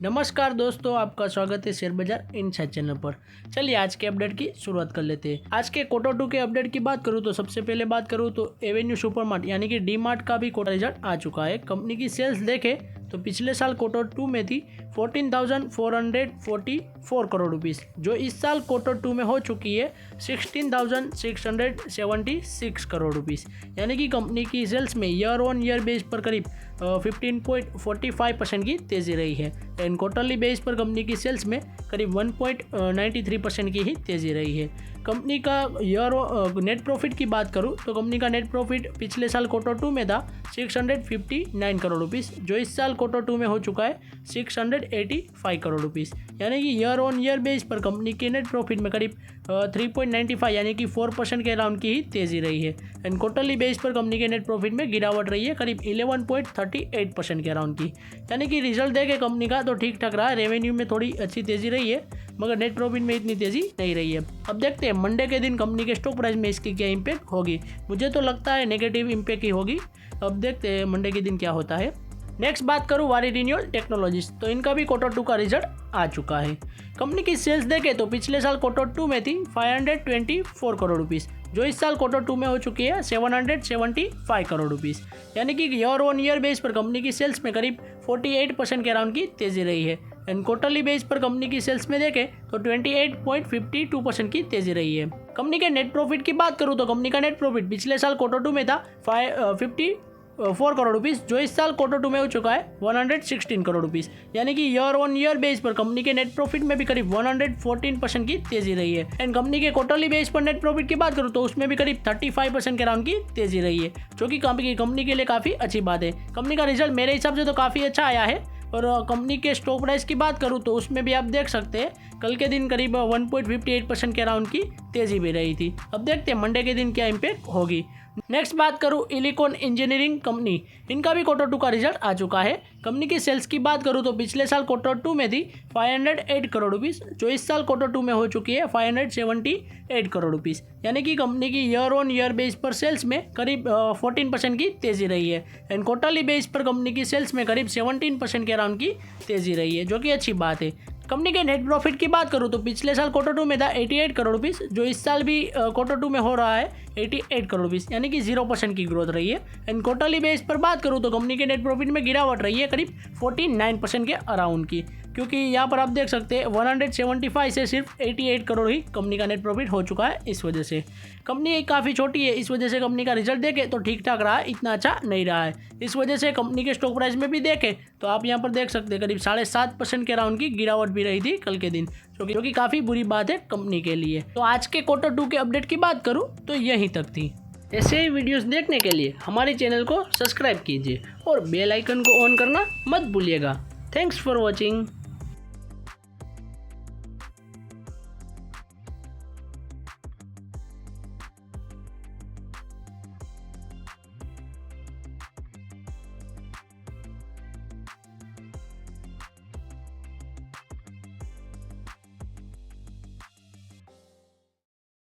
नमस्कार दोस्तों, आपका स्वागत है शेयर बाजार इनसाइड चैनल पर। चलिए आज के अपडेट की शुरुआत कर लेते हैं। आज के क्वार्टर 2 के अपडेट की बात करूं तो सबसे पहले बात करूं तो एवेन्यू सुपरमार्ट यानी कि डी मार्ट का भी क्वार्टर रिजल्ट आ चुका है। कंपनी की सेल्स देखें तो पिछले साल क्वार्टर 2 में थी 14,444 करोड़ रुपीस, जो इस साल क्वार्टर 2 में हो चुकी है 16,676 करोड़ रुपीस। यानी कि कंपनी की सेल्स में ईयर ऑन ईयर बेस पर करीब 15.45% की तेज़ी रही है। एंड क्वार्टरली बेस पर कंपनी की सेल्स में करीब 1.93% की ही तेज़ी रही है। कंपनी का नेट प्रॉफिट की बात करूं तो कंपनी का नेट प्रॉफिट पिछले साल क्वार्टर 2 में था 659 करोड़ रुपीस, जो इस साल क्वार्टर 2 में हो चुका है 685 करोड़ रुपीस। यानी कि ईयर ऑन ईयर बेस पर कंपनी के नेट प्रॉफिट में करीब 3.95 यानी कि 4% के अराउंड की ही तेज़ी रही है। एंड क्वार्टरली बेस पर कंपनी के नेट प्रॉफिट में गिरावट रही है करीब 11.38% के अराउंड की। यानी कि रिजल्ट देखे कंपनी का तो ठीक ठाक रहा है। रेवेन्यू में थोड़ी अच्छी तेज़ी रही है मगर नेट प्रॉफिट में इतनी तेज़ी नहीं रही है। अब देखते हैं मंडे के दिन कंपनी के स्टॉक प्राइस में इसकी क्या इम्पैक्ट होगी। मुझे तो लगता है नेगेटिव इम्पैक्ट ही होगी। अब देखते हैं मंडे के दिन क्या होता है। नेक्स्ट बात करूँ वारी रिन्यूअल टेक्नोलॉजीज, तो इनका भी क्वार्टर 2 का रिजल्ट आ चुका है। कंपनी की सेल्स देखें तो पिछले साल क्वार्टर 2 में थी 524 करोड़ रुपीस, जो इस साल क्वार्टर 2 में हो चुकी है 775 करोड़ रुपीस। यानी कि ईयर ऑन ईयर बेस पर कंपनी की सेल्स में करीब 48% के अराउंड की तेज़ी रही है। एंड क्वार्टरली बेस पर कंपनी की सेल्स में देखें तो 28.52% की तेज़ी रही है। कंपनी के नेट प्रॉफिट की बात करूँ तो कंपनी का नेट प्रॉफिट पिछले साल क्वार्टर 2 में था 54 करोड़ रुपीस, जो इस साल क्वार्टर 2 में हो चुका है 116 करोड़ रुपीस। यानी कि ईयर ऑन ईयर बेस पर कंपनी के नेट प्रॉफिट में भी करीब 114% की तेज़ी रही है। एंड कंपनी के क्वार्टरली बेस पर नेट प्रॉफिट की बात करूँ तो उसमें भी करीब 35% के अराउंड की तेज़ी रही है, जो कि कंपनी के लिए काफ़ी अच्छी बात है। कंपनी का रिजल्ट मेरे हिसाब से तो काफ़ी अच्छा आया है। और कंपनी के स्टॉक प्राइस की बात करूँ तो उसमें भी आप देख सकते हैं कल के दिन करीब 1.58% के अराउंड की तेज़ी भी रही थी। अब देखते हैं मंडे के दिन क्या इम्पैक्ट होगी। नेक्स्ट बात करूँ इलिकॉन इंजीनियरिंग कंपनी, इनका भी क्वार्टर 2 का रिजल्ट आ चुका है। कंपनी की सेल्स की बात करूँ तो पिछले साल क्वार्टर 2 में थी 508 करोड़ रुपीस, जो इस साल क्वार्टर 2 में हो चुकी है 578 करोड़ रुपीस। यानी कि कंपनी की ईयर ऑन ईयर बेस पर सेल्स में करीब 14% की तेज़ी रही है। एंड क्वार्टरली बेस पर कंपनी की सेल्स में करीब 17% के अराउंड की तेज़ी रही है, जो कि अच्छी बात है। कंपनी के नेट प्रॉफिट की बात करूँ तो पिछले साल क्वार्टर 2 में था 88 करोड़ रुपीस, जो इस साल भी क्वार्टर 2 में हो रहा है 88 करोड़ रुपीस, यानी कि 0% की ग्रोथ रही है। एंड क्वार्टरली बेस पर बात करूँ तो कंपनी के नेट प्रॉफिट में गिरावट रही है करीब 49% के अराउंड की, क्योंकि यहाँ पर आप देख सकते हैं 175 से सिर्फ 88 करोड़ ही कंपनी का नेट प्रॉफिट हो चुका है। इस वजह से कंपनी काफ़ी छोटी है, इस वजह से कंपनी का रिजल्ट देखें तो ठीक ठाक रहा है, इतना अच्छा नहीं रहा है। इस वजह से कंपनी के स्टॉक प्राइस में भी देखें तो आप यहाँ पर देख सकते हैं करीब 7.5% के अराउंड की गिरावट भी रही थी कल के दिन, जो कि काफ़ी बुरी बात है कंपनी के लिए। तो आज के क्वार्टर 2 के अपडेट की बात करूँ तो यहीं तक थी। ऐसे ही वीडियोस देखने के लिए हमारे चैनल को सब्सक्राइब कीजिए और बेल आइकन को ऑन करना मत भूलिएगा। Thanks for watching.